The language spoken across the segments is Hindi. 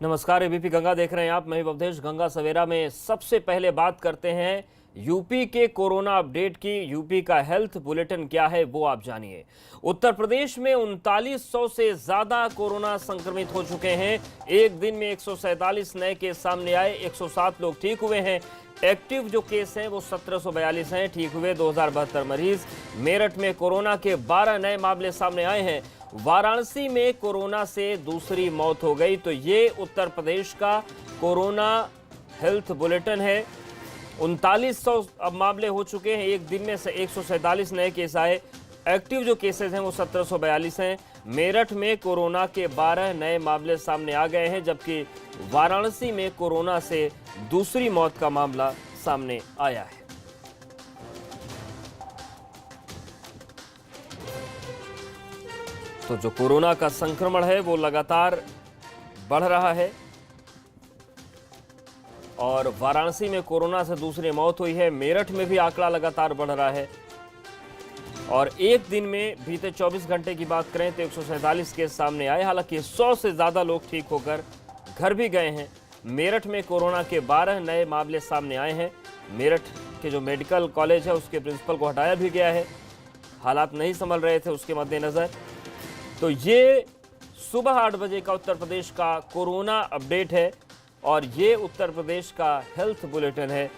नमस्कार, एबीपी गंगा देख रहे हैं आप। मैं अवधेश। गंगा सवेरा में सबसे पहले बात करते हैं यूपी के कोरोना अपडेट की। यूपी का हेल्थ बुलेटिन क्या है वो आप जानिए। उत्तर प्रदेश में 3900 से ज्यादा कोरोना संक्रमित हो चुके हैं। एक दिन में 147 नए केस सामने आए, 107 लोग ठीक हुए हैं। एक्टिव जो केस हैं वो 1742 हैं, ठीक हुए 2072 मरीज। मेरठ में कोरोना के 12 नए मामले सामने आए हैं। वाराणसी में कोरोना से दूसरी मौत हो गई। तो ये उत्तर प्रदेश का कोरोना हेल्थ बुलेटिन है। 3900 अब मामले हो चुके हैं। एक दिन में से 147 नए केस आए। एक्टिव जो केसेस हैं वो 1742 हैं। मेरठ में कोरोना के 12 नए मामले सामने आ गए हैं, जबकि वाराणसी में कोरोना से दूसरी मौत का मामला सामने आया है। तो जो कोरोना का संक्रमण है वो लगातार बढ़ रहा है और वाराणसी में कोरोना से दूसरी मौत हुई है। मेरठ में भी आंकड़ा लगातार बढ़ रहा है और एक दिन में बीते 24 घंटे की बात करें तो 147 केस सामने आए। हालांकि 100 से ज्यादा लोग ठीक होकर घर भी गए हैं। मेरठ में कोरोना के 12 नए मामले सामने आए हैं। मेरठ के जो मेडिकल कॉलेज है उसके प्रिंसिपल को हटाया भी गया है। हालात नहीं संभल रहे थे उसके मद्देनजर। तो ये सुबह 8 बजे का उत्तर प्रदेश का कोरोना अपडेट है और ये उत्तर प्रदेश का हेल्थ बुलेटिन है,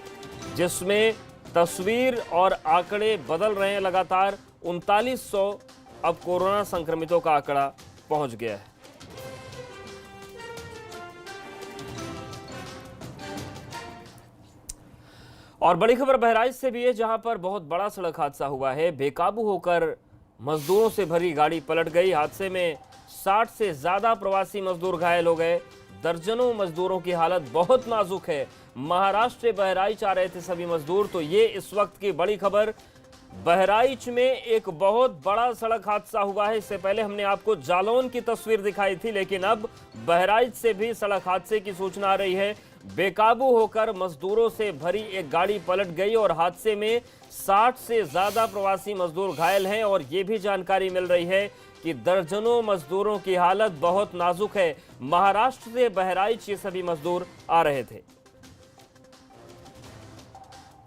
जिसमें तस्वीर और आंकड़े बदल रहे हैं लगातार। 3900 अब कोरोना संक्रमितों का आंकड़ा पहुंच गया है। और बड़ी खबर बहराइच से भी है, जहां पर बहुत बड़ा सड़क हादसा हुआ है। बेकाबू होकर मजदूरों से भरी गाड़ी पलट गई। हादसे में 60 से ज्यादा प्रवासी मजदूर घायल हो गए। दर्जनों मजदूरों की हालत बहुत नाजुक है। महाराष्ट्र से बहराइच आ रहे थे सभी मजदूर। तो ये इस वक्त की बड़ी खबर। बहराइच में एक बहुत बड़ा सड़क हादसा हुआ है। इससे पहले हमने आपको जालौन की तस्वीर दिखाई थी, लेकिन अब बहराइच से भी सड़क हादसे की सूचना आ रही है। बेकाबू होकर मजदूरों से भरी एक गाड़ी पलट गई और हादसे में 60 से ज्यादा प्रवासी मजदूर घायल हैं। और ये भी जानकारी मिल रही है कि दर्जनों मजदूरों की हालत बहुत नाजुक है। महाराष्ट्र से बहराइच ये सभी मजदूर आ रहे थे।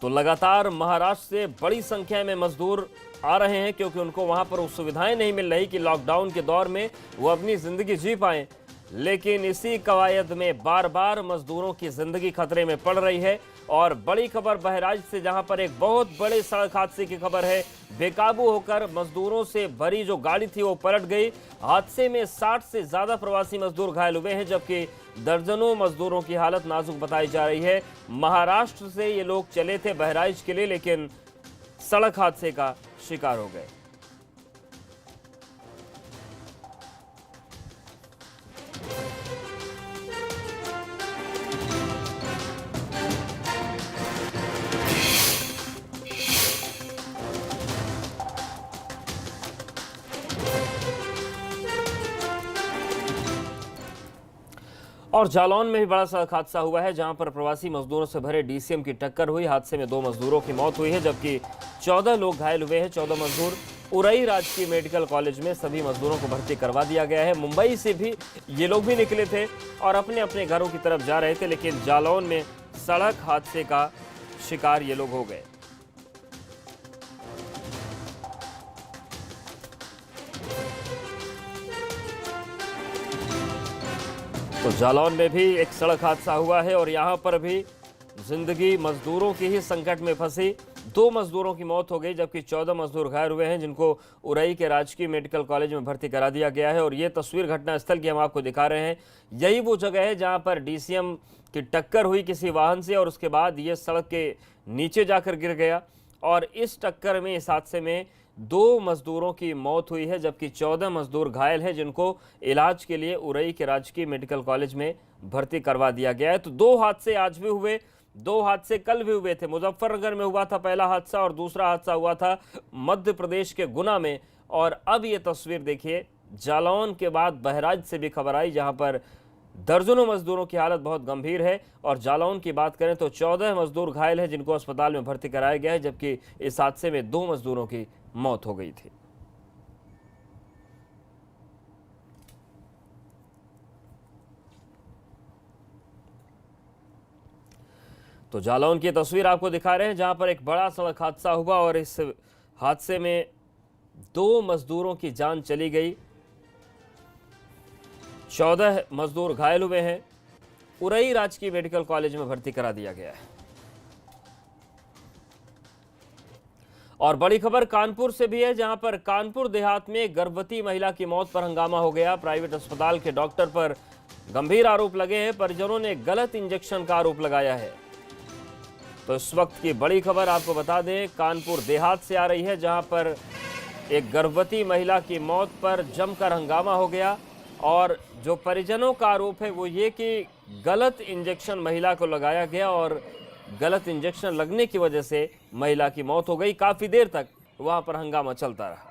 तो लगातार महाराष्ट्र से बड़ी संख्या में मजदूर आ रहे हैं, क्योंकि उनको वहां पर उस सुविधाएं नहीं मिल रही कि लॉकडाउन के दौर में वो अपनी जिंदगी जी पाए। लेकिन इसी कवायद में बार बार मजदूरों की जिंदगी खतरे में पड़ रही है। और बड़ी खबर बहराइच से, जहां पर एक बहुत बड़े सड़क हादसे की खबर है। बेकाबू होकर मजदूरों से भरी जो गाड़ी थी वो पलट गई। हादसे में 60 से ज्यादा प्रवासी मजदूर घायल हुए हैं, जबकि दर्जनों मजदूरों की हालत नाजुक बताई जा रही है। महाराष्ट्र से ये लोग चले थे बहराइच के लिए, लेकिन सड़क हादसे का शिकार हो गए। और जालौन में भी बड़ा सड़क हादसा हुआ है, जहां पर प्रवासी मजदूरों से भरे डीसीएम की टक्कर हुई। हादसे में 2 मजदूरों की मौत हुई है, जबकि 14 लोग घायल हुए हैं। 14 मजदूर उरई राजकीय मेडिकल कॉलेज में सभी मजदूरों को भर्ती करवा दिया गया है। मुंबई से भी ये लोग भी निकले थे और अपने अपने घरों की तरफ जा रहे थे, लेकिन जालौन में सड़क हादसे का शिकार ये लोग हो गए। तो जालौन में भी एक सड़क हादसा हुआ है और यहां पर भी जिंदगी मजदूरों की ही संकट में फंसी। 2 मजदूरों की मौत हो गई, जबकि 14 मजदूर घायल हुए हैं, जिनको उरई के राजकीय मेडिकल कॉलेज में भर्ती करा दिया गया है। और ये तस्वीर घटनास्थल की हम आपको दिखा रहे हैं। यही वो जगह है जहां पर डीसीएम की टक्कर हुई किसी वाहन से और उसके बाद ये सड़क के नीचे जाकर गिर गया। और इस टक्कर में, इस हादसे में 2 मजदूरों की मौत हुई है, जबकि 14 मजदूर घायल हैं, जिनको इलाज के लिए उरई के राजकीय मेडिकल कॉलेज में भर्ती करवा दिया गया है। तो 2 हादसे आज भी हुए, 2 हादसे कल भी हुए थे। मुजफ्फरनगर में हुआ था पहला हादसा और दूसरा हादसा हुआ था मध्य प्रदेश के गुना में। और अब ये तस्वीर देखिए, जालौन के बाद बहराइच से भी खबर आई, जहां पर दर्जनों मजदूरों की हालत बहुत गंभीर है। और जालौन की बात करें तो 14 मजदूर घायल हैं, जिनको अस्पताल में भर्ती कराया गया है, जबकि इस हादसे में 2 मजदूरों की मौत हो गई थी। तो जालौन की तस्वीर आपको दिखा रहे हैं जहां पर एक बड़ा सड़क हादसा हुआ और इस हादसे में 2 मजदूरों की जान चली गई, 14 मजदूर घायल हुए हैं। उरई राजकीय मेडिकल कॉलेज में भर्ती करा दिया गया है। और बड़ी खबर कानपुर से भी है जहां पर कानपुर देहात में गर्भवती महिला की मौत पर हंगामा हो गया। प्राइवेट अस्पताल के डॉक्टर पर गंभीर आरोप लगे हैं। परिजनों ने गलत इंजेक्शन का आरोप लगाया है। तो इस वक्त की बड़ी खबर आपको बता दें, कानपुर देहात से आ रही है जहां पर एक गर्भवती महिला की मौत पर जमकर हंगामा हो गया और जो परिजनों का आरोप है वो ये कि गलत इंजेक्शन महिला को लगाया गया और गलत इंजेक्शन लगने की वजह से महिला की मौत हो गई। काफी देर तक वहां पर हंगामा चलता रहा।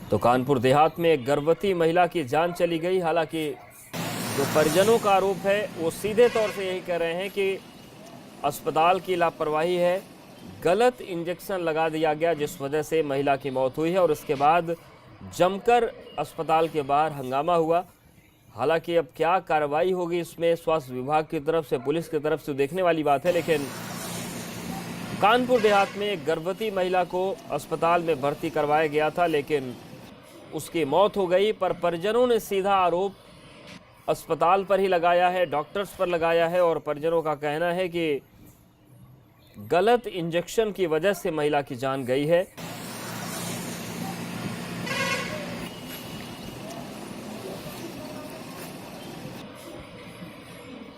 तो कानपुर देहात में एक गर्भवती महिला की जान चली गई। हालांकि जो परिजनों का आरोप है वो सीधे तौर से यही कह रहे हैं कि अस्पताल की लापरवाही है, गलत इंजेक्शन लगा दिया गया जिस वजह से महिला की मौत हुई है और उसके बाद जमकर अस्पताल के बाहर हंगामा हुआ। हालांकि अब क्या कार्रवाई होगी इसमें स्वास्थ्य विभाग की तरफ से, पुलिस की तरफ से देखने वाली बात है। लेकिन कानपुर देहात में एक गर्भवती महिला को अस्पताल में भर्ती करवाया गया था लेकिन उसकी मौत हो गई। पर परिजनों ने सीधा आरोप अस्पताल पर ही लगाया है, डॉक्टर्स पर लगाया है और परिजनों का कहना है कि गलत इंजेक्शन की वजह से महिला की जान गई है।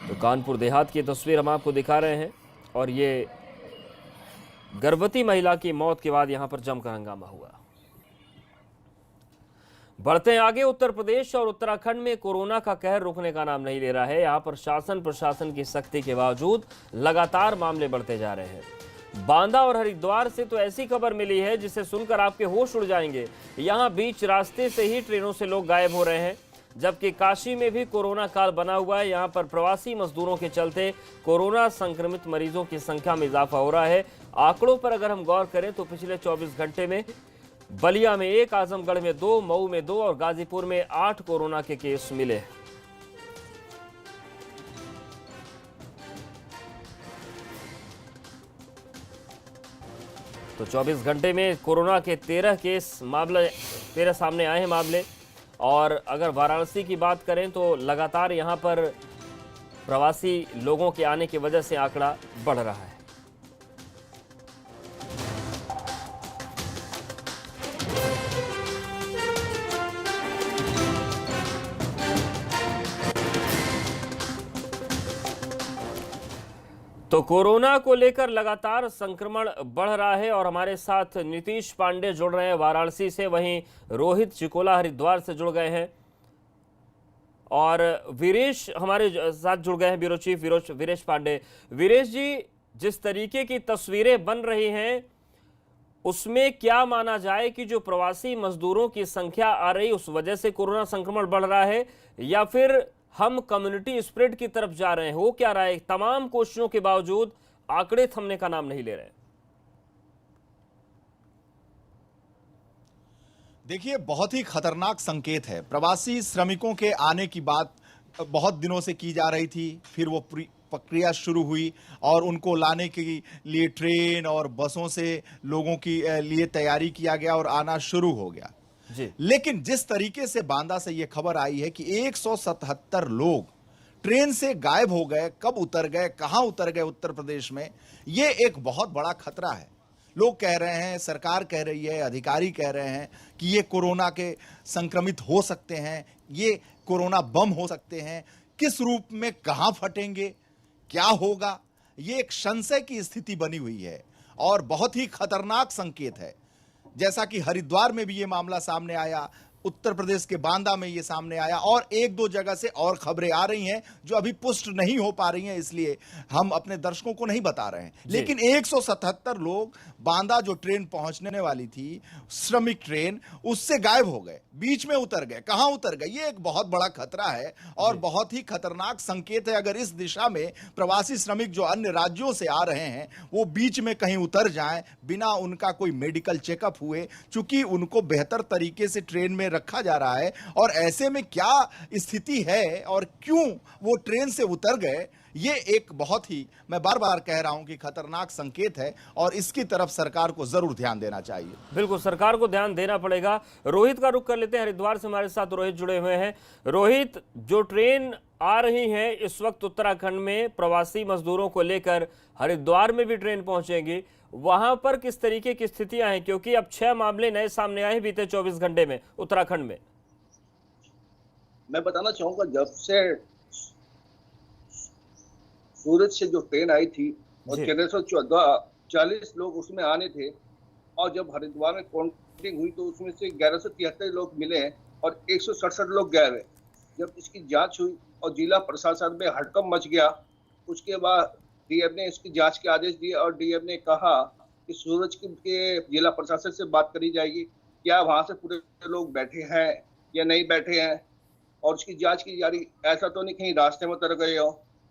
तो कानपुर देहात की तस्वीर हम आपको दिखा रहे हैं और ये गर्भवती महिला की मौत के बाद यहां पर जमकर हंगामा हुआ। बढ़ते हैं आगे। उत्तर प्रदेश और उत्तराखंड में कोरोना का कहर रुकने का नाम नहीं ले रहा है। यहां पर शासन प्रशासन की सख्ती के बावजूद लगातार मामले बढ़ते जा रहे हैं। बांदा और हरिद्वार से तो ऐसी खबर मिली है जिसे सुनकर आपके होश उड़ जाएंगे। यहां बीच रास्ते से ही ट्रेनों से लोग गायब हो रहे हैं, जबकि काशी में भी कोरोना काल बना हुआ है। यहां पर प्रवासी मजदूरों के चलते कोरोना संक्रमित मरीजों की संख्या में इजाफा हो रहा है। आंकड़ों पर अगर हम गौर करें तो पिछले 24 घंटे में बलिया में 1, आजमगढ़ में 2, मऊ में 2 और गाजीपुर में 8 कोरोना के केस मिले। तो 24 घंटे में कोरोना के 13 सामने आए हैं मामले। और अगर वाराणसी की बात करें तो लगातार यहां पर प्रवासी लोगों के आने की वजह से आंकड़ा बढ़ रहा है। तो कोरोना को लेकर लगातार संक्रमण बढ़ रहा है और हमारे साथ नीतीश पांडे जुड़ रहे हैं वाराणसी से, वहीं रोहित चिकोला हरिद्वार से जुड़ गए हैं और वीरेश हमारे साथ जुड़ गए हैं, ब्यूरो चीफ वीरेश पांडे। वीरेश जी, जिस तरीके की तस्वीरें बन रही हैं उसमें क्या माना जाए कि जो प्रवासी मजदूरों की संख्या आ रही उस वजह से कोरोना संक्रमण बढ़ रहा है या फिर हम कम्युनिटी स्प्रेड की तरफ जा रहे हैं? हो क्या रहा है? तमाम कोशिशों के बावजूद आंकड़े थमने का नाम नहीं ले रहे। देखिए, बहुत ही खतरनाक संकेत है। प्रवासी श्रमिकों के आने की बात बहुत दिनों से की जा रही थी, फिर वो प्रक्रिया शुरू हुई और उनको लाने के लिए ट्रेन और बसों से लोगों की लिए तैयारी किया गया और आना शुरू हो गया जी। लेकिन जिस तरीके से बांदा से ये खबर आई है कि 177 लोग ट्रेन से गायब हो गए, कब उतर गए, कहां उतर गए उत्तर प्रदेश में, ये एक बहुत बड़ा खतरा है। लोग कह रहे हैं, सरकार कह रही है, अधिकारी कह रहे हैं कि ये कोरोना के संक्रमित हो सकते हैं, ये कोरोना बम हो सकते हैं। किस रूप में कहां फटेंगे, क्या होगा, ये एक संशय की स्थिति बनी हुई है और बहुत ही खतरनाक संकेत है। जैसा कि हरिद्वार में भी ये मामला सामने आया, उत्तर प्रदेश के बांदा में ये सामने आया और एक दो जगह से और खबरें आ रही हैं जो अभी पुष्ट नहीं हो पा रही हैं, इसलिए हम अपने दर्शकों को नहीं बता रहे हैं। लेकिन 177 लोग बांदा जो ट्रेन पहुंचने वाली थी, श्रमिक ट्रेन, उससे गायब हो गए, बीच में उतर गए। कहां उतर गए? ये एक बहुत बड़ा खतरा है और बहुत ही खतरनाक संकेत है। अगर इस दिशा में प्रवासी श्रमिक जो अन्य राज्यों से आ रहे हैं वो बीच में कहीं उतर जाएं बिना उनका कोई मेडिकल चेकअप हुए, चूंकि उनको बेहतर तरीके से ट्रेन में रखा जा रहा है, और ऐसे में क्या स्थिति है और क्यों वो ट्रेन से उतर गए, ये एक बहुत ही, मैं बार बार कह रहा हूं कि खतरनाक संकेत है और इसकी तरफ सरकार को जरूर ध्यान देना चाहिए। बिल्कुल, सरकार को ध्यान देना पड़ेगा। रोहित का रुख कर लेते हैं, हरिद्वार से हमारे साथ रोहित जुड़े हुए हैं। रोहित, जो ट्रेन आ रही है इस वक्त उत्तराखंड में प्रवासी मजदूरों को लेकर, हरिद्वार में भी ट्रेन पहुंचेगी, वहां पर किस तरीके की स्थितियां हैं? क्योंकि अब 6 मामले नए सामने आए बीते 24 घंटे में उत्तराखंड में। मैं बताना चाहूंगा, जब से सूरत से जो ट्रेन आई थी और 1340 लोग उसमें आने थे, और जब हरिद्वार में काउंटिंग हुई तो उसमें से 1173 लोग मिले हैं और 167 लोग गायब हैं। जब इसकी जांच हुई और जिला प्रशासन में हड़कंप मच गया, उसके बाद डीएम ने इसकी जांच के आदेश दिए और डीएम ने कहा कि सूरज के जिला प्रशासन से बात करी जाएगी, क्या वहां से पूरे लोग बैठे हैं या नहीं बैठे हैं, और उसकी जांच की जा रही। ऐसा तो नहीं कहीं रास्ते में उतर गए हो।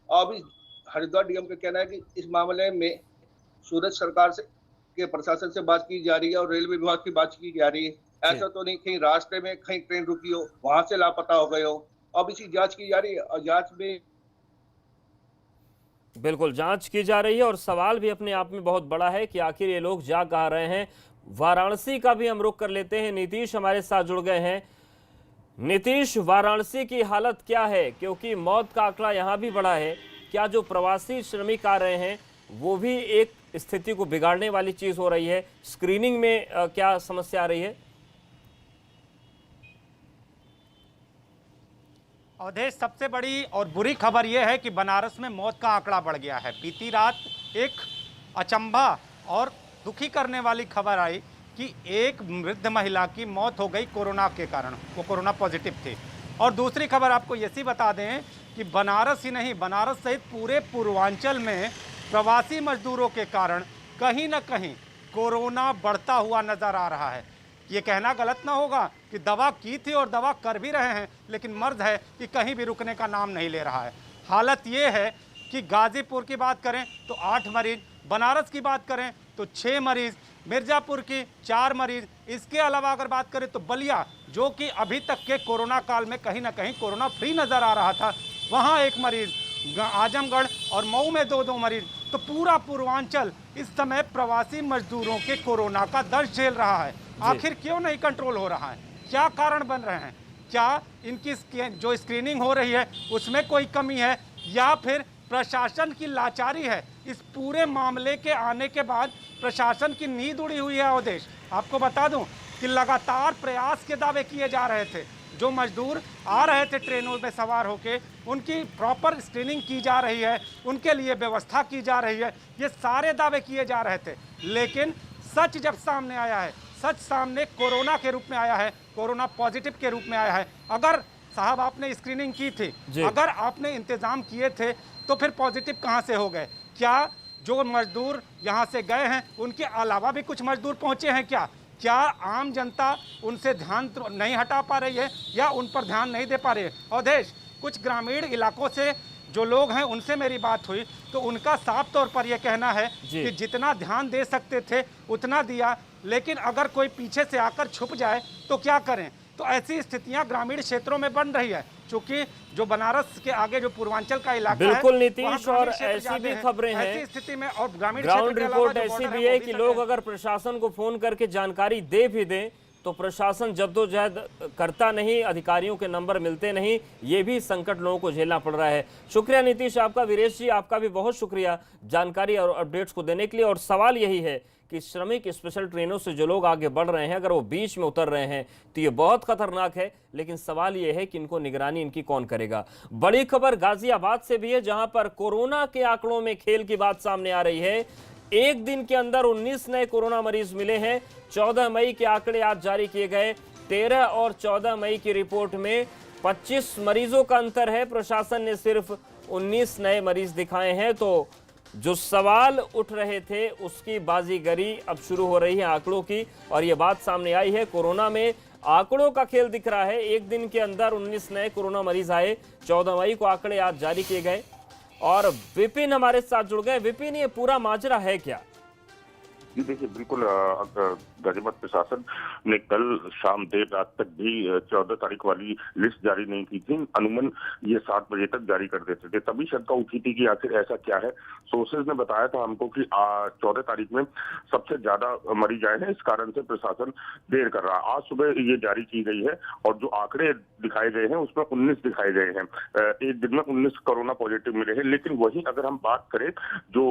अभी हरिद्वार डीएम का कहना है कि इस मामले में सूरत सरकार से के प्रशासन से बात की जा रही है और रेलवे विभाग की बात की जा रही है। ऐसा तो नहीं कहीं रास्ते में कहीं ट्रेन रुकी हो, वहां से लापता हो गए हो। अब इसकी जांच की जा रही है और जांच में बिल्कुल जांच की जा रही है और सवाल भी अपने आप में बहुत बड़ा है कि आखिर ये लोग जा कहाँ रहे हैं। वाराणसी का भी हम रुख कर लेते हैं, नीतीश हमारे साथ जुड़ गए हैं। नीतीश, वाराणसी की हालत क्या है? क्योंकि मौत का आंकड़ा यहां भी बढ़ा है। क्या जो प्रवासी श्रमिक आ रहे हैं वो भी एक स्थिति को बिगाड़ने वाली चीज हो रही है? स्क्रीनिंग में क्या समस्या आ रही है? अवधेश, सबसे बड़ी और बुरी खबर यह है कि बनारस में मौत का आंकड़ा बढ़ गया है। बीती रात एक अचंभा और दुखी करने वाली खबर आई कि एक वृद्ध महिला की मौत हो गई कोरोना के कारण, वो कोरोना पॉजिटिव थी। और दूसरी खबर आपको ये सी बता दें कि बनारस ही नहीं, बनारस सहित पूरे पूर्वांचल में प्रवासी मजदूरों के कारण कहीं ना कहीं कोरोना बढ़ता हुआ नजर आ रहा है। ये कहना गलत ना होगा कि दवा की थी और दवा कर भी रहे हैं, लेकिन मर्ज है कि कहीं भी रुकने का नाम नहीं ले रहा है। हालत ये है कि गाजीपुर की बात करें तो 8 मरीज, बनारस की बात करें तो 6 मरीज, मिर्जापुर की 4 मरीज, इसके अलावा अगर बात करें तो बलिया, जो कि अभी तक के कोरोना काल में कहीं ना कहीं कोरोना फ्री नज़र आ रहा था, वहाँ 1 मरीज, आजमगढ़ और मऊ में 2-2 मरीज। तो पूरा पूर्वांचल इस समय प्रवासी मजदूरों के कोरोना का दर्द झेल रहा है। आखिर क्यों नहीं कंट्रोल हो रहा है? क्या कारण बन रहे हैं? क्या इनकी जो स्क्रीनिंग हो रही है उसमें कोई कमी है या फिर प्रशासन की लाचारी है? इस पूरे मामले के आने के बाद प्रशासन की नींद उड़ी हुई है। अवधेश, आपको बता दूं कि लगातार प्रयास के दावे किए जा रहे थे। जो मजदूर आ रहे थे ट्रेनों में सवार होके, उनकी प्रॉपर स्क्रीनिंग की जा रही है, उनके लिए व्यवस्था की जा रही है, ये सारे दावे किए जा रहे थे। लेकिन सच जब सामने आया है, सच सामने कोरोना के रूप में आया है, कोरोना पॉजिटिव के रूप में आया है। अगर साहब आपने स्क्रीनिंग की थी, अगर आपने इंतजाम किए थे, तो फिर पॉजिटिव कहां से हो गए? क्या जो मजदूर यहां से गए हैं उनके अलावा भी कुछ मजदूर पहुंचे हैं क्या? क्या आम जनता उनसे ध्यान नहीं हटा पा रही है या उन पर ध्यान नहीं दे पा रही है? अवधेश, कुछ ग्रामीण इलाकों से जो लोग हैं उनसे मेरी बात हुई तो उनका साफ तौर पर यह कहना है कि जितना ध्यान दे सकते थे उतना दिया, लेकिन अगर कोई पीछे से आकर छुप जाए तो क्या करें? तो ऐसी स्थितियां ग्रामीण क्षेत्रों में बन रही है, क्योंकि जो बनारस के आगे जो पूर्वांचल का इलाका है, बिल्कुल नीतीश, और ऐसी भी खबरें हैं, ऐसी स्थिति में और ग्रामीण ग्राउंड रिपोर्ट ऐसी भी है कि लोग अगर प्रशासन को फोन करके जानकारी दे भी दें तो प्रशासन जद्दोजहद करता नहीं, अधिकारियों के नंबर मिलते नहीं। ये भी संकट लोगों को झेलना पड़ रहा है। शुक्रिया नीतीश आपका। वीरेश जी, आपका भी बहुत शुक्रिया जानकारी और अपडेट्स को देने के लिए। और सवाल यही है कि श्रमिक स्पेशल ट्रेनों से जो लोग आगे बढ़ रहे हैं, अगर वो बीच में उतर रहे हैं तो ये बहुत खतरनाक है। लेकिन सवाल ये है कि इनको निगरानी इनकी कौन करेगा। बड़ी खबर गाजियाबाद से भी है, जहां पर कोरोना के आंकड़ों में खेल की बात सामने आ रही है। एक दिन के अंदर 19 नए कोरोना मरीज मिले हैं। 14 मई के आंकड़े आज जारी किए गए। 13 और 14 मई की रिपोर्ट में 25 मरीजों का अंतर है। प्रशासन ने सिर्फ 19 नए मरीज दिखाए हैं। तो जो सवाल उठ रहे थे उसकी बाजीगरी अब शुरू हो रही है आंकड़ों की, और ये बात सामने आई है। कोरोना में आंकड़ों का खेल दिख रहा है। एक दिन के अंदर 19 नए कोरोना मरीज आए। 14 मई को आंकड़े आज जारी किए गए और विपिन हमारे साथ जुड़ गए। विपिन, ये पूरा माजरा है क्या? जी देखिए, बिल्कुल गाजियाबाद प्रशासन ने कल शाम देर रात तक भी 14 तारीख वाली लिस्ट जारी नहीं की थी। अनुमान ये 7 बजे तक जारी कर देते थे। तभी शंका उठी थी कि आखिर ऐसा क्या है। सोर्सेज ने बताया था हमको कि 14 तारीख में सबसे ज्यादा मरीज आए हैं, इस कारण से प्रशासन देर कर रहा है। आज सुबह ये जारी की गई है और जो आंकड़े दिखाए गए हैं उसमें 19 दिखाए गए हैं। एक दिन में 19 कोरोना पॉजिटिव मिले हैं। लेकिन वहीं अगर हम बात करें जो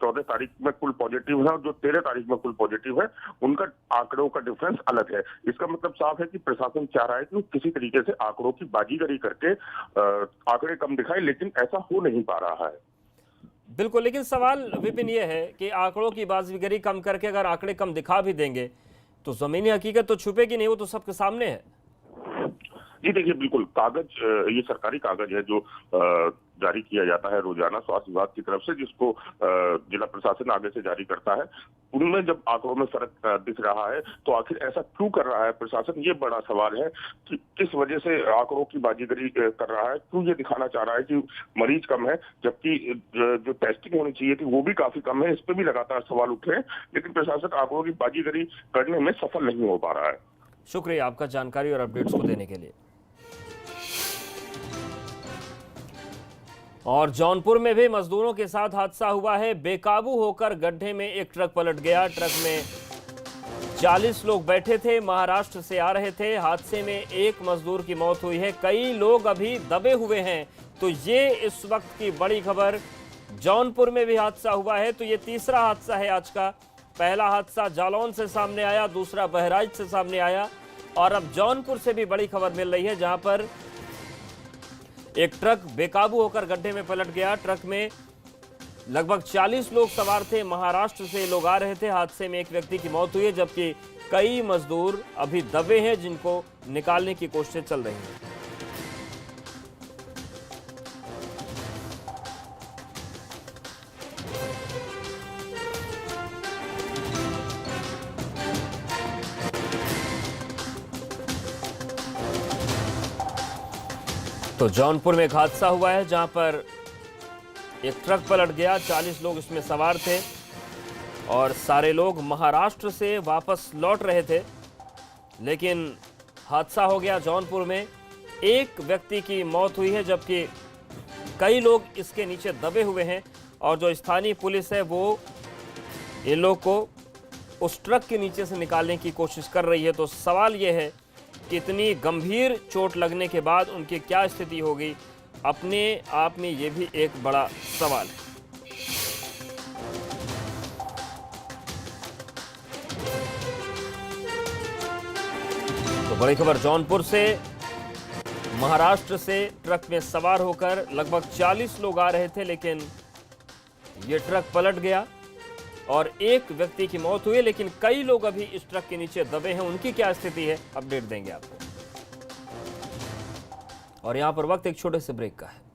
14 तारीख में कुल पॉजिटिव है और जो 13 तारीख में कुल पॉजिटिव है, उनका आंकड़ों का डिफरेंस अलग है। इसका मतलब साफ है कि प्रशासन चाह रहा है कि किसी तरीके से आंकड़ों की बाजीगरी करके आंकड़े कम दिखाए, लेकिन ऐसा हो नहीं पा रहा है। बिल्कुल, लेकिन सवाल विपिन ये है कि आंकड़ों की बाजीगरी कम करके अगर आंकड़े कम दिखा भी देंगे तो जमीनी हकीकत तो छुपेगी नहीं, वो तो सबके सामने है। जी देखिए, बिल्कुल कागज, ये सरकारी कागज है जो जारी किया जाता है रोजाना स्वास्थ्य विभाग की तरफ से, जिसको जिला प्रशासन आगे से जारी करता है। उनमें जब आंकड़ों में फर्क दिख रहा है तो आखिर ऐसा क्यों कर रहा है प्रशासन, ये बड़ा सवाल है कि किस वजह से आंकड़ों की बाजीगरी कर रहा है। क्यों ये दिखाना चाह रहा है कि मरीज कम है, जबकि जो टेस्टिंग होनी चाहिए थी वो भी काफी कम है। इस पर भी लगातार सवाल उठ रहे हैं, लेकिन प्रशासन आंकड़ों की बाजीगरी करने में सफल नहीं हो पा रहा है। शुक्रिया आपका जानकारी और अपडेट्स को देने के लिए। और जौनपुर में भी मजदूरों के साथ हादसा हुआ है। बेकाबू होकर गड्ढे में एक ट्रक पलट गया। ट्रक में 40 लोग बैठे थे, महाराष्ट्र से आ रहे थे। हादसे में एक मजदूर की मौत हुई है, कई लोग अभी दबे हुए हैं। तो ये इस वक्त की बड़ी खबर। जौनपुर में भी हादसा हुआ है। तो ये तीसरा हादसा है आज का। पहला हादसा जालौन से सामने आया, दूसरा बहराइच से सामने आया और अब जौनपुर से भी बड़ी खबर मिल रही है, जहां पर एक ट्रक बेकाबू होकर गड्ढे में पलट गया। ट्रक में लगभग 40 लोग सवार थे, महाराष्ट्र से लोग आ रहे थे। हादसे में एक व्यक्ति की मौत हुई है, जबकि कई मजदूर अभी दबे हैं, जिनको निकालने की कोशिशें चल रही हैं। तो जौनपुर में एक हादसा हुआ है जहां पर एक ट्रक पलट गया। 40 लोग इसमें सवार थे और सारे लोग महाराष्ट्र से वापस लौट रहे थे, लेकिन हादसा हो गया जौनपुर में। एक व्यक्ति की मौत हुई है, जबकि कई लोग इसके नीचे दबे हुए हैं और जो स्थानीय पुलिस है वो इन लोग को उस ट्रक के नीचे से निकालने की कोशिश कर रही है। तो सवाल यह है कि इतनी गंभीर चोट लगने के बाद उनकी क्या स्थिति होगी, अपने आप में ये भी एक बड़ा सवाल है। तो बड़ी खबर जौनपुर से, महाराष्ट्र से ट्रक में सवार होकर लगभग 40 लोग आ रहे थे, लेकिन ये ट्रक पलट गया और एक व्यक्ति की मौत हुई, लेकिन कई लोग अभी इस ट्रक के नीचे दबे हैं। उनकी क्या स्थिति है, अपडेट देंगे आपको। और यहां पर वक्त एक छोटे से ब्रेक का है।